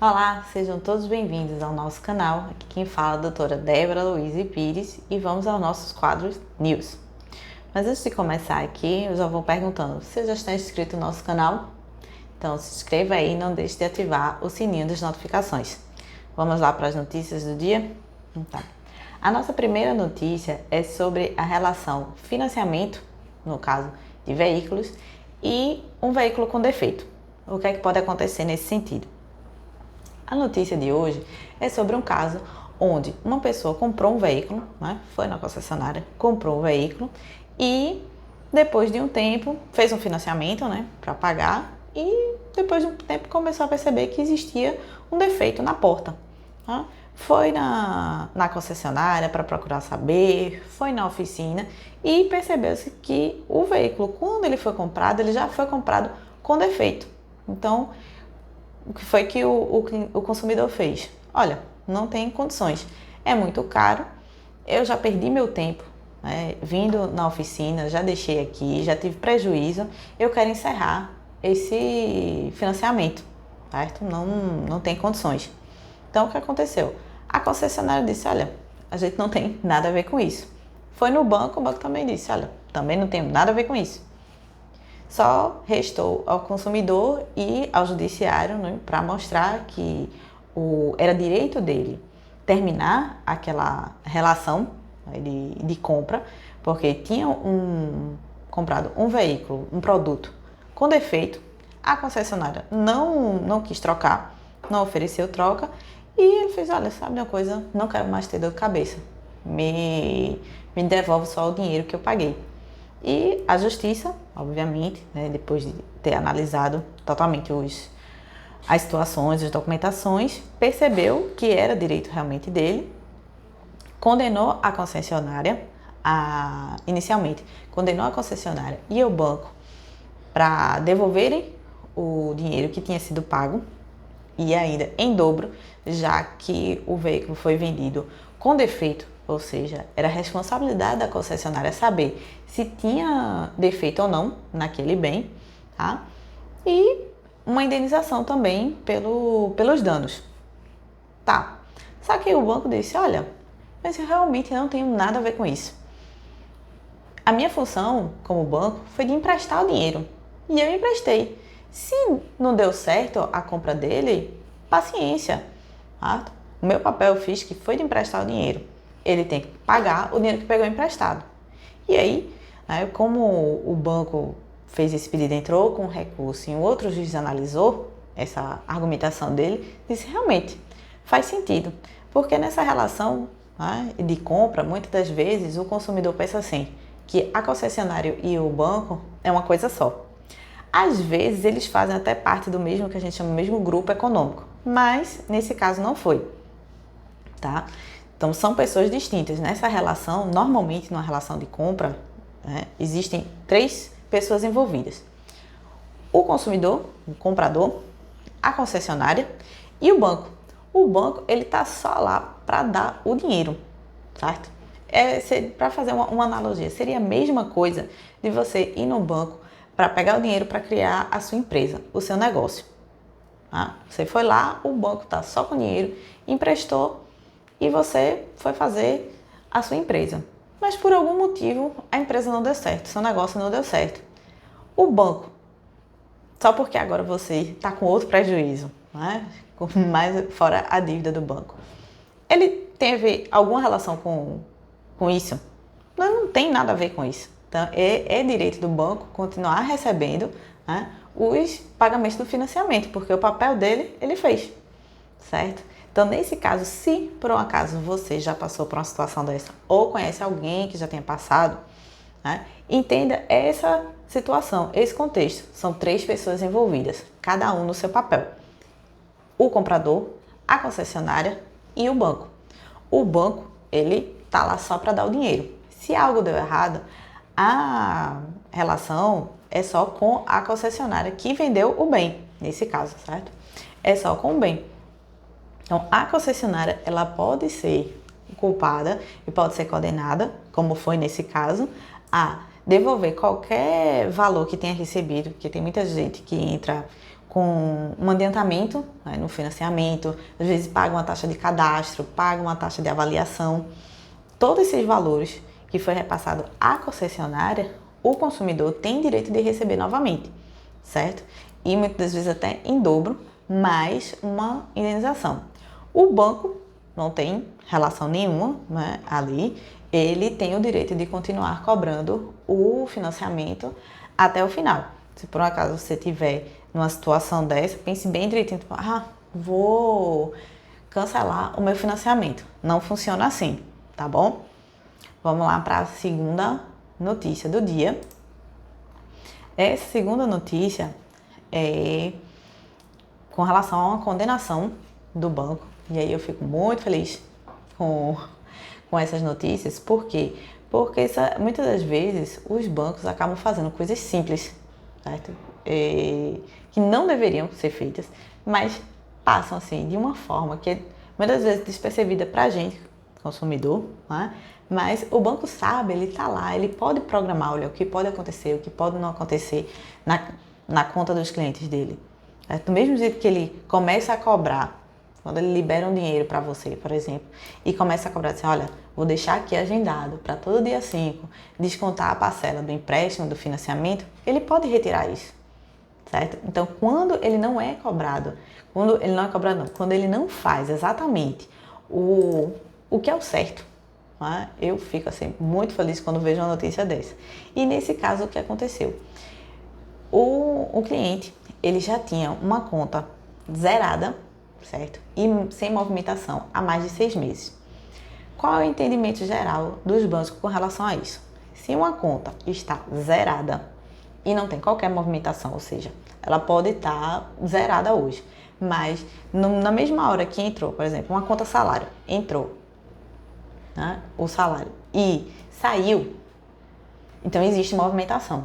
Olá, sejam todos bem-vindos ao nosso canal. Aqui quem fala é a doutora Débora Luiz Pires e vamos aos nossos quadros News. Mas antes de começar aqui, eu já vou perguntando, você já está inscrito no nosso canal? Então se inscreva aí e não deixe de ativar o sininho das notificações. Vamos lá para as notícias do dia? Então, a nossa primeira notícia é sobre a relação financiamento, no caso de veículos, e um veículo com defeito. O que é que pode acontecer nesse sentido? A notícia de hoje é sobre um caso onde uma pessoa comprou um veículo, foi na concessionária, comprou um veículo e depois de um tempo fez um financiamento, para pagar e depois de um tempo começou a perceber que existia um defeito na porta. Foi na concessionária para procurar saber, foi na oficina e percebeu-se que o veículo, quando ele foi comprado, ele já foi comprado com defeito. Então, o que foi que o consumidor fez? Olha, não tem condições, é muito caro, eu já perdi meu tempo, vindo na oficina, já deixei aqui, já tive prejuízo, eu quero encerrar esse financiamento, certo? Não tem condições. Então, o que aconteceu? A concessionária disse, olha, a gente não tem nada a ver com isso. Foi no banco, o banco também disse, olha, também não tem nada a ver com isso. Só restou ao consumidor e ao judiciário, para mostrar que era direito dele terminar aquela relação de compra, porque tinha comprado um veículo, um produto com defeito, a concessionária não quis trocar, não ofereceu troca e ele fez, olha, sabe uma coisa, não quero mais ter dor de cabeça, me devolve só o dinheiro que eu paguei. E a justiça, obviamente, depois de ter analisado totalmente as situações, as documentações, percebeu que era direito realmente dele, condenou a concessionária, inicialmente, condenou a concessionária e o banco para devolverem o dinheiro que tinha sido pago e ainda em dobro, já que o veículo foi vendido com defeito. Ou seja, era responsabilidade da concessionária saber se tinha defeito ou não naquele bem, tá? E uma indenização também pelos danos. Tá. Só que o banco disse, olha, mas eu realmente não tenho nada a ver com isso. A minha função como banco foi de emprestar o dinheiro. E eu emprestei. Se não deu certo a compra dele, paciência. Tá? O meu papel eu fiz que foi de emprestar o dinheiro. Ele tem que pagar o dinheiro que pegou emprestado. E aí, como o banco fez esse pedido, entrou com recurso e um outro juiz analisou essa argumentação dele, disse realmente faz sentido. Porque nessa relação de compra, muitas das vezes o consumidor pensa assim, que a concessionária e o banco é uma coisa só. Às vezes eles fazem até parte do mesmo, que a gente chama de mesmo grupo econômico, mas nesse caso não foi, tá? Então, são pessoas distintas. Nessa relação, normalmente, numa relação de compra, existem 3 pessoas envolvidas. O consumidor, o comprador, a concessionária e o banco. O banco, ele está só lá para dar o dinheiro, certo? Para fazer uma analogia, seria a mesma coisa de você ir no banco para pegar o dinheiro para criar a sua empresa, o seu negócio. Tá? Você foi lá, o banco está só com dinheiro, emprestou, e você foi fazer a sua empresa. Mas por algum motivo a empresa não deu certo, seu negócio não deu certo. O banco, só porque agora você está com outro prejuízo, mais fora a dívida do banco, ele teve alguma relação com isso? Não tem nada a ver com isso. Então é direito do banco continuar recebendo os pagamentos do financiamento, porque o papel dele ele fez, certo? Então, nesse caso, se por um acaso você já passou por uma situação dessa ou conhece alguém que já tenha passado, entenda essa situação, esse contexto. São 3 pessoas envolvidas, cada um no seu papel. O comprador, a concessionária e o banco. O banco, ele tá lá só para dar o dinheiro. Se algo deu errado, a relação é só com a concessionária que vendeu o bem, nesse caso, certo? É só com o bem. Então, a concessionária, ela pode ser culpada e pode ser condenada, como foi nesse caso, a devolver qualquer valor que tenha recebido, porque tem muita gente que entra com um adiantamento, né, no financiamento, às vezes paga uma taxa de cadastro, paga uma taxa de avaliação. Todos esses valores que foi repassado à concessionária, o consumidor tem direito de receber novamente, certo? E muitas vezes até em dobro, mais uma indenização. O banco não tem relação nenhuma, né, ali, ele tem o direito de continuar cobrando o financiamento até o final. Se por um acaso você tiver numa situação dessa, pense bem direitinho, tipo, vou cancelar o meu financiamento. Não funciona assim, tá bom? Vamos lá para a segunda notícia do dia. Essa segunda notícia é com relação a uma condenação do banco. E aí eu fico muito feliz com essas notícias. Por quê? Porque muitas das vezes os bancos acabam fazendo coisas simples, certo? Que não deveriam ser feitas, mas passam assim de uma forma que é muitas vezes despercebida para a gente, consumidor, né? Mas o banco sabe, ele está lá, ele pode programar, olha, o que pode acontecer, o que pode não acontecer na conta dos clientes dele. Do mesmo jeito que ele começa a cobrar, quando ele libera um dinheiro para você, por exemplo, e começa a cobrar assim, olha, vou deixar aqui agendado para todo dia 5, descontar a parcela do empréstimo, do financiamento, ele pode retirar isso, certo? Então, quando ele não é cobrado, quando ele não faz exatamente o que é o certo, né? Eu fico assim muito feliz quando vejo uma notícia dessa. E nesse caso, o que aconteceu? O cliente, ele já tinha uma conta zerada, certo? E sem movimentação há mais de 6 meses. Qual é o entendimento geral dos bancos com relação a isso? Se uma conta está zerada e não tem qualquer movimentação, ou seja, ela pode estar zerada hoje, mas na mesma hora que entrou, por exemplo, uma conta salário, entrou, né, o salário e saiu, então existe movimentação,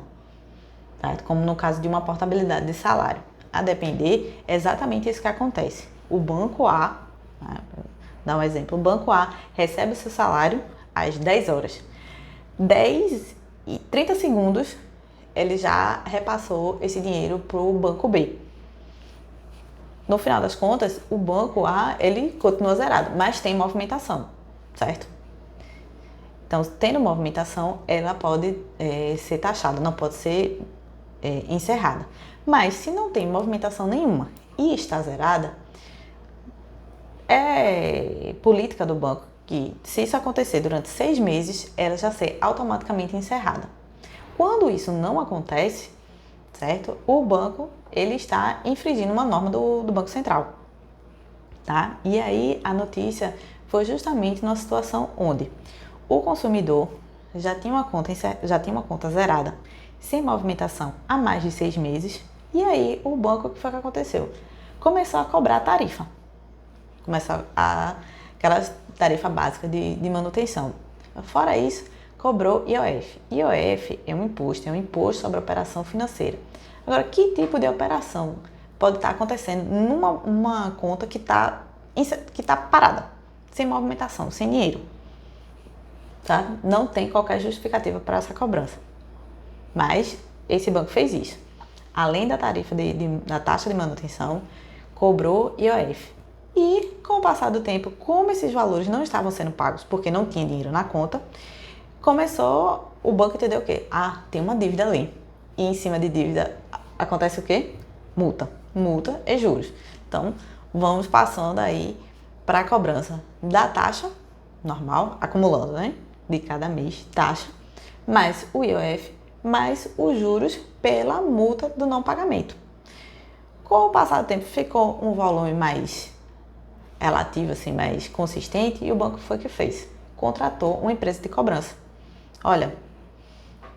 certo? Como no caso de uma portabilidade de salário. A depender, é exatamente isso que acontece. O banco A, né, dar um exemplo, o banco A recebe o seu salário às 10 horas. 10 e 30 segundos, ele já repassou esse dinheiro para o banco B. No final das contas, o banco A, ele continua zerado, mas tem movimentação, certo? Então, tendo movimentação, ela pode ser taxada, não pode ser encerrada. Mas, se não tem movimentação nenhuma e está zerada, é política do banco que, se isso acontecer durante 6 meses, ela já ser automaticamente encerrada. Quando isso não acontece, certo? O banco, ele está infringindo uma norma do Banco Central, tá? E aí, a notícia foi justamente numa situação onde o consumidor já tinha uma conta zerada, sem movimentação há mais de 6 meses, e aí o banco, o que foi que aconteceu? Começou a cobrar a tarifa. Aquela tarifa básica de manutenção. Fora isso, cobrou IOF. IOF é um imposto sobre a operação financeira. Agora, que tipo de operação pode estar acontecendo numa conta que está parada, sem movimentação, sem dinheiro? Tá? Não tem qualquer justificativa para essa cobrança. Mas esse banco fez isso. Além da tarifa da taxa de manutenção, cobrou IOF. E com o passar do tempo, como esses valores não estavam sendo pagos porque não tinha dinheiro na conta, começou o banco a entender o quê? Tem uma dívida ali. E em cima de dívida acontece o quê? Multa. Multa e juros. Então, vamos passando aí para a cobrança da taxa normal, acumulando, né? De cada mês, taxa, mais o IOF, mais os juros pela multa do não pagamento. Com o passar do tempo, ficou um volume mais relativo, assim, mais consistente, e o banco foi o que fez. Contratou uma empresa de cobrança. Olha,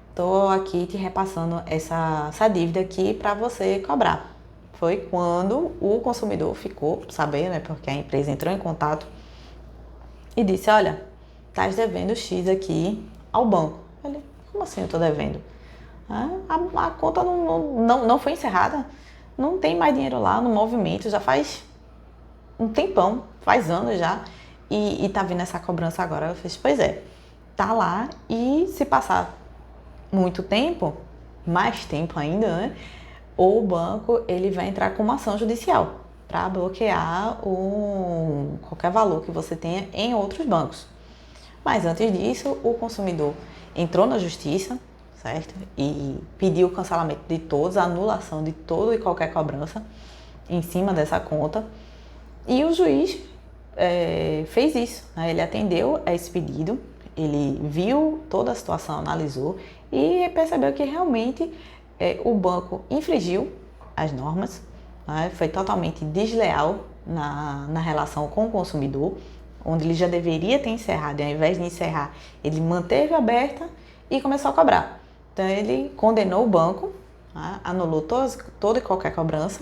estou aqui te repassando essa dívida aqui para você cobrar. Foi quando o consumidor ficou sabendo, né, porque a empresa entrou em contato e disse, olha, estás devendo X aqui ao banco. Ele, como assim eu estou devendo? A conta não foi encerrada, não tem mais dinheiro lá no movimento, já faz um tempão, faz anos já, e tá vindo essa cobrança agora. Eu fiz, pois é, tá lá, e se passar muito tempo, mais tempo ainda, né, ou o banco ele vai entrar com uma ação judicial para bloquear qualquer valor que você tenha em outros bancos. Mas antes disso, o consumidor entrou na justiça, certo? E pediu o cancelamento de todos, a anulação de toda e qualquer cobrança em cima dessa conta. E o juiz fez isso, né? Ele atendeu a esse pedido, ele viu toda a situação, analisou e percebeu que realmente o banco infringiu as normas, né? Foi totalmente desleal na relação com o consumidor, onde ele já deveria ter encerrado, e ao invés de encerrar, ele manteve aberta e começou a cobrar. Então ele condenou o banco, né? Anulou toda e qualquer cobrança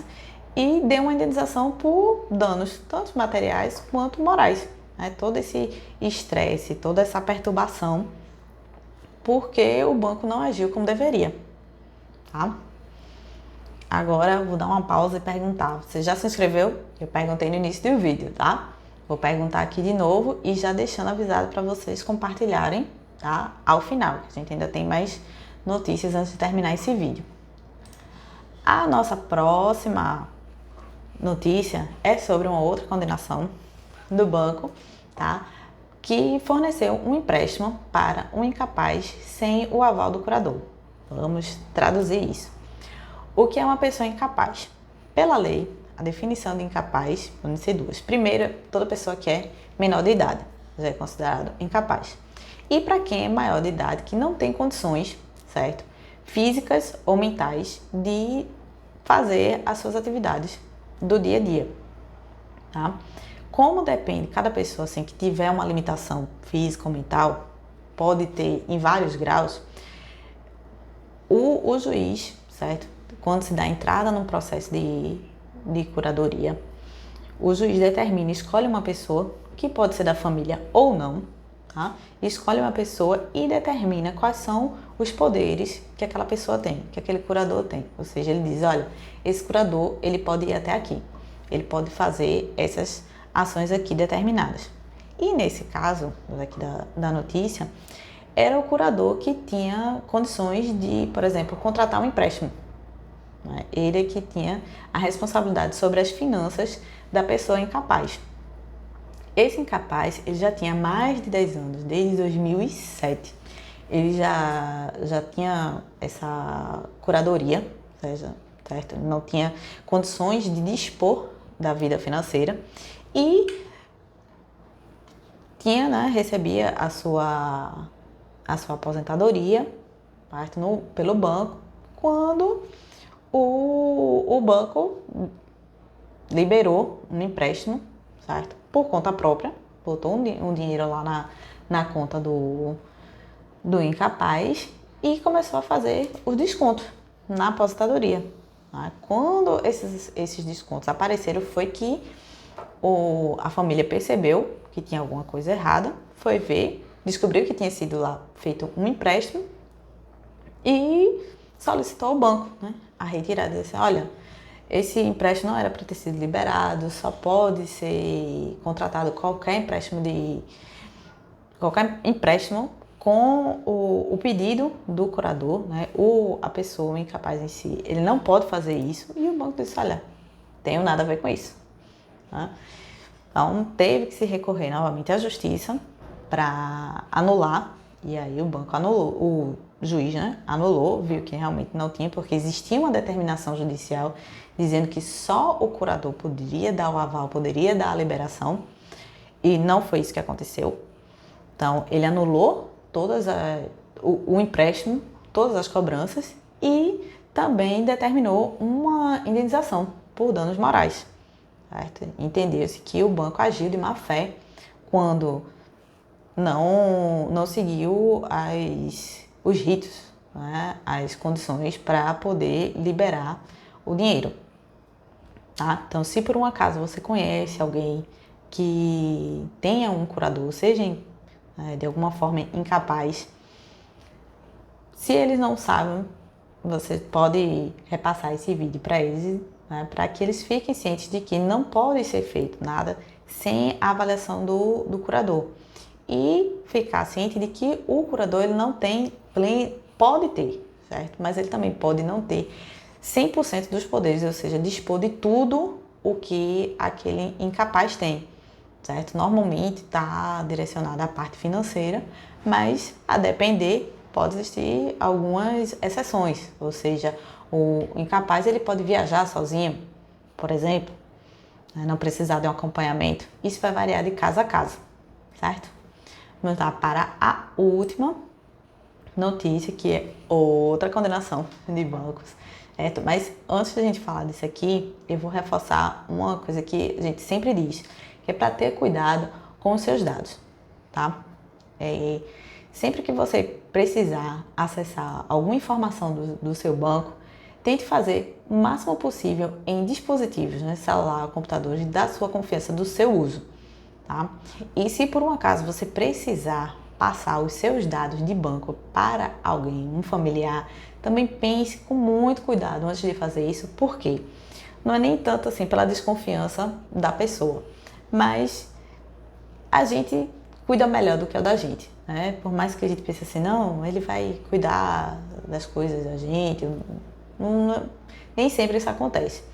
e deu uma indenização por danos, tanto materiais quanto morais. Né? Todo esse estresse, toda essa perturbação, porque o banco não agiu como deveria. Tá? Agora eu vou dar uma pausa e perguntar, você já se inscreveu? Eu perguntei no início do vídeo, tá? Vou perguntar aqui de novo e já deixando avisado para vocês compartilharem, tá? Ao final, que a gente ainda tem mais notícias antes de terminar esse vídeo. A nossa próxima notícia é sobre uma outra condenação do banco, tá? Que forneceu um empréstimo para um incapaz sem o aval do curador. Vamos traduzir isso. O que é uma pessoa incapaz? Pela lei, a definição de incapaz pode ser duas. Primeiro, toda pessoa que é menor de idade já é considerado incapaz. E para quem é maior de idade, que não tem condições, certo? Físicas ou mentais de fazer as suas atividades do dia a dia, tá? Como depende, cada pessoa assim, que tiver uma limitação física ou mental, pode ter em vários graus, o juiz, certo? Quando se dá entrada num processo de curadoria, o juiz determina, escolhe uma pessoa, que pode ser da família ou não, tá? Escolhe uma pessoa e determina quais são os poderes que aquela pessoa tem, que aquele curador tem. Ou seja, ele diz, olha, esse curador, ele pode ir até aqui, ele pode fazer essas ações aqui determinadas. E nesse caso, aqui da notícia, era o curador que tinha condições de, por exemplo, contratar um empréstimo. Ele é que tinha a responsabilidade sobre as finanças da pessoa incapaz. Esse incapaz, ele já tinha mais de 10 anos, desde 2007. Ele já tinha essa curadoria, ou seja, certo? Não tinha condições de dispor da vida financeira e tinha, né, recebia a sua aposentadoria pelo banco, quando o banco liberou um empréstimo, certo? Por conta própria, botou um dinheiro lá na conta do incapaz e começou a fazer os descontos na aposentadoria. Tá? Quando esses descontos apareceram, foi que a família percebeu que tinha alguma coisa errada, foi ver, descobriu que tinha sido lá feito um empréstimo e solicitou ao banco, né, a retirada. Disse, olha, esse empréstimo não era para ter sido liberado, só pode ser contratado qualquer empréstimo com o pedido do curador, né, ou a pessoa incapaz em si. Ele não pode fazer isso. E o banco disse, olha, tenho nada a ver com isso. Né? Então, teve que se recorrer novamente à justiça para anular. E aí o banco anulou, o juiz, né, anulou, viu que realmente não tinha, porque existia uma determinação judicial dizendo que só o curador poderia dar o aval, poderia dar a liberação, e não foi isso que aconteceu. Então, ele anulou o empréstimo, todas as cobranças, e também determinou uma indenização por danos morais. Entendeu-se que o banco agiu de má fé quando não seguiu os ritos, né, as condições para poder liberar o dinheiro. Tá? Então, se por um acaso você conhece alguém que tenha um curador, seja de alguma forma incapaz, se eles não sabem, você pode repassar esse vídeo para eles, né, para que eles fiquem cientes de que não pode ser feito nada sem a avaliação do curador. E ficar ciente de que o curador ele não tem, pode ter, certo? Mas ele também pode não ter 100% dos poderes, ou seja, dispor de tudo o que aquele incapaz tem, certo? Normalmente está direcionado à parte financeira, mas a depender pode existir algumas exceções, ou seja, o incapaz ele pode viajar sozinho, por exemplo, não precisar de um acompanhamento. Isso vai variar de casa a casa, certo? Vamos lá para a última notícia, que é outra condenação de bancos, certo? Mas antes da gente falar disso aqui, eu vou reforçar uma coisa que a gente sempre diz, que é para ter cuidado com os seus dados, tá? Sempre que você precisar acessar alguma informação do seu banco, tente fazer o máximo possível em dispositivos, né, celular, computadores, da sua confiança, do seu uso, tá? E se por um acaso você precisar passar os seus dados de banco para alguém, um familiar, também pense com muito cuidado antes de fazer isso, porque não é nem tanto assim pela desconfiança da pessoa, mas a gente cuida melhor do que o da gente, né? Por mais que a gente pense assim, não, ele vai cuidar das coisas da gente, nem sempre isso acontece.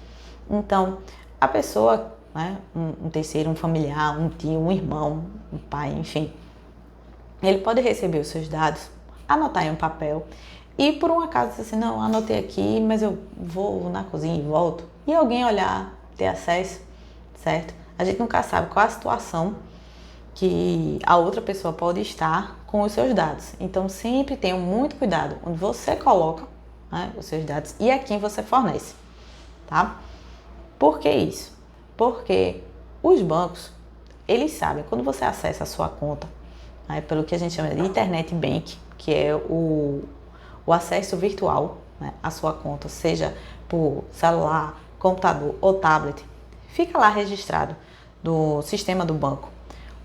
Então, a pessoa, né, um terceiro, um familiar, um tio, um irmão, um pai, enfim, ele pode receber os seus dados, anotar em um papel e por um acaso dizer assim, não, anotei aqui, mas eu vou na cozinha e volto, e alguém olhar, ter acesso, certo? A gente nunca sabe qual a situação que a outra pessoa pode estar com os seus dados. Então, sempre tenham muito cuidado onde você coloca, né, os seus dados e a quem você fornece, tá? Por que isso? Porque os bancos, eles sabem, quando você acessa a sua conta, né, pelo que a gente chama de Internet Bank, que é o acesso virtual, né, à sua conta, seja por celular, computador ou tablet, fica lá registrado no sistema do banco.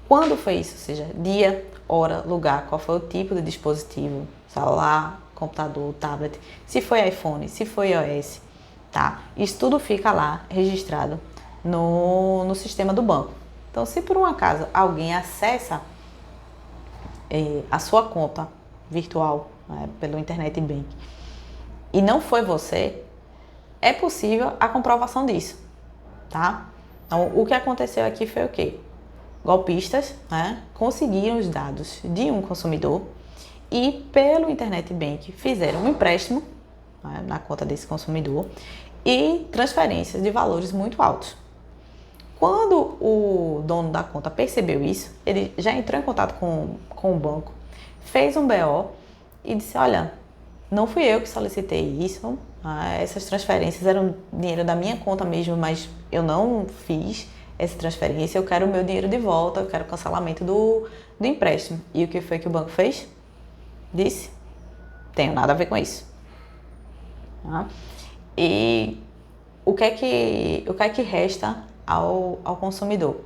Quando foi isso? Ou seja, dia, hora, lugar, qual foi o tipo de dispositivo, celular, computador, tablet, se foi iPhone, se foi iOS, tá? Isso tudo fica lá registrado no sistema do banco. Então, se por um acaso alguém acessa a sua conta virtual, né, pelo Internet Bank e não foi você, é possível a comprovação disso, tá? Então, o que aconteceu aqui foi o quê? Golpistas, né, conseguiram os dados de um consumidor e pelo Internet Bank fizeram um empréstimo, né, na conta desse consumidor e transferências de valores muito altos. Quando o dono da conta percebeu isso, ele já entrou em contato com o banco, fez um BO e disse, olha, não fui eu que solicitei isso, essas transferências eram dinheiro da minha conta mesmo, mas eu não fiz essa transferência, eu quero o meu dinheiro de volta, eu quero o cancelamento do empréstimo. E o que foi que o banco fez? Disse, tenho nada a ver com isso. E o que é que resta ao consumidor?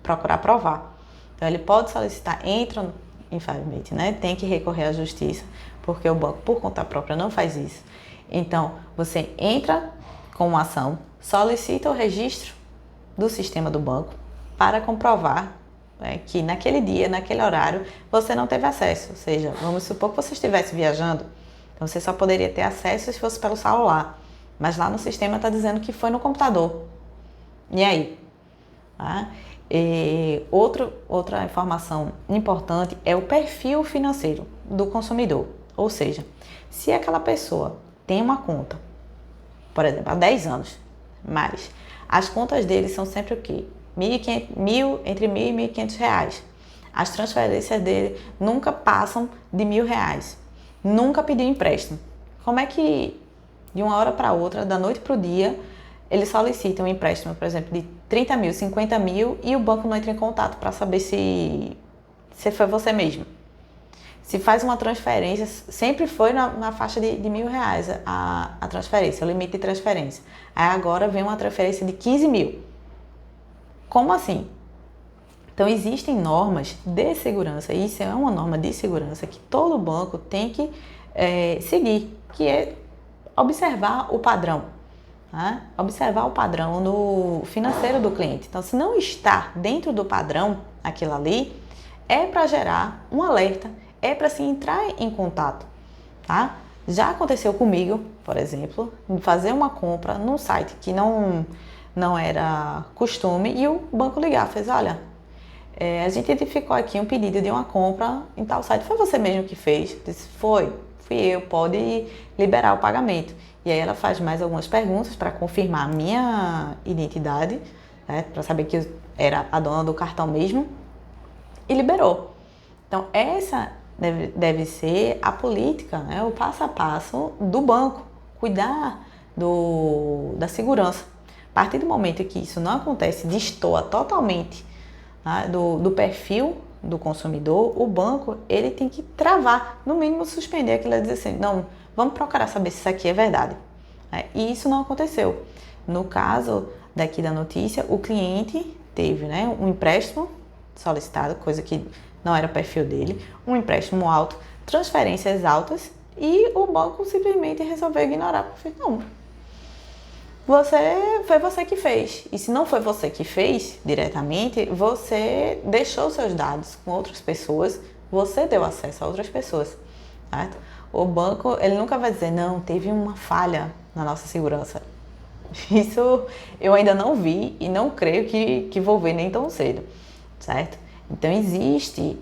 Procurar provar. Então ele pode solicitar, entra infelizmente, né? Tem que recorrer à justiça, porque o banco por conta própria não faz isso. Então você entra com uma ação, solicita o registro do sistema do banco para comprovar, né, que naquele dia, naquele horário, você não teve acesso. Ou seja, vamos supor que você estivesse viajando, então você só poderia ter acesso se fosse pelo celular, mas lá no sistema está dizendo que foi no computador. E aí? Outra informação importante é o perfil financeiro do consumidor. Ou seja, se aquela pessoa tem uma conta, por exemplo, há 10 anos, mas as contas dele são sempre o quê? Entre R$1.000 e R$1.500. As transferências dele nunca passam de R$1.000. Nunca pediu empréstimo. Como é que, de uma hora para outra, da noite para o dia, ele solicita um empréstimo, por exemplo, de 30 mil, 50 mil e o banco não entra em contato para saber se foi você mesmo? Se faz uma transferência, sempre foi na faixa de R$1.000 a transferência, o limite de transferência. Aí agora vem uma transferência de 15 mil. Como assim? Então existem normas de segurança, e isso é uma norma de segurança que todo banco tem que seguir, que é observar o padrão. Né? Observar o padrão no financeiro do cliente. Então, se não está dentro do padrão aquilo ali, é para gerar um alerta, é para se entrar em contato, tá? Já aconteceu comigo, por exemplo, fazer uma compra num site que não era costume e o banco ligar, fez, olha, a gente identificou aqui um pedido de uma compra em tal site. Foi você mesmo que fez? Eu disse, fui eu, pode liberar o pagamento. E aí ela faz mais algumas perguntas para confirmar a minha identidade, né, para saber que eu era a dona do cartão mesmo, e liberou. Então essa deve ser a política, né, o passo a passo do banco, cuidar da segurança. A partir do momento que isso não acontece, destoa totalmente, né, do perfil do consumidor, o banco ele tem que travar, no mínimo suspender aquilo e dizer assim, não, vamos procurar saber se isso aqui é verdade. E isso não aconteceu. No caso daqui da notícia, o cliente teve, né, um empréstimo solicitado, coisa que não era o perfil dele, um empréstimo alto, transferências altas e o banco simplesmente resolveu ignorar, porque não, foi você que fez. E se não foi você que fez diretamente, você deixou seus dados com outras pessoas, você deu acesso a outras pessoas, certo? O banco, ele nunca vai dizer, não, teve uma falha na nossa segurança. Isso eu ainda não vi e não creio que vou ver nem tão cedo, certo? Então existe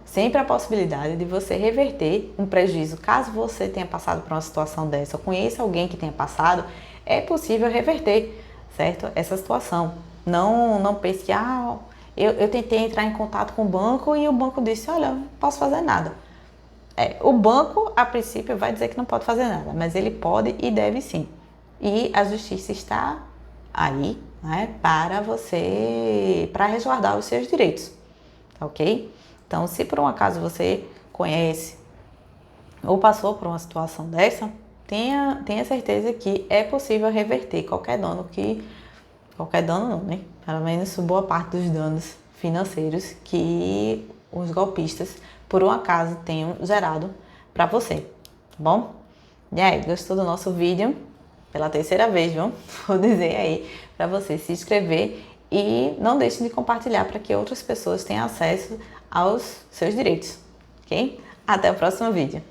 sempre a possibilidade de você reverter um prejuízo. Caso você tenha passado por uma situação dessa, ou conheça alguém que tenha passado, é possível reverter, certo? Essa situação. Não pense que eu tentei entrar em contato com o banco e o banco disse, olha, não posso fazer nada. O banco, a princípio, vai dizer que não pode fazer nada, mas ele pode e deve sim. E a justiça está aí, né, para resguardar os seus direitos, tá ok? Então, se por um acaso você conhece ou passou por uma situação dessa, tenha certeza que é possível reverter qualquer dano não, né? Pelo menos boa parte dos danos financeiros que os golpistas, por um acaso, tenham gerado para você, tá bom? E aí, gostou do nosso vídeo? Pela terceira vez, viu? Vou dizer aí para você se inscrever e não deixe de compartilhar para que outras pessoas tenham acesso aos seus direitos, ok? Até o próximo vídeo.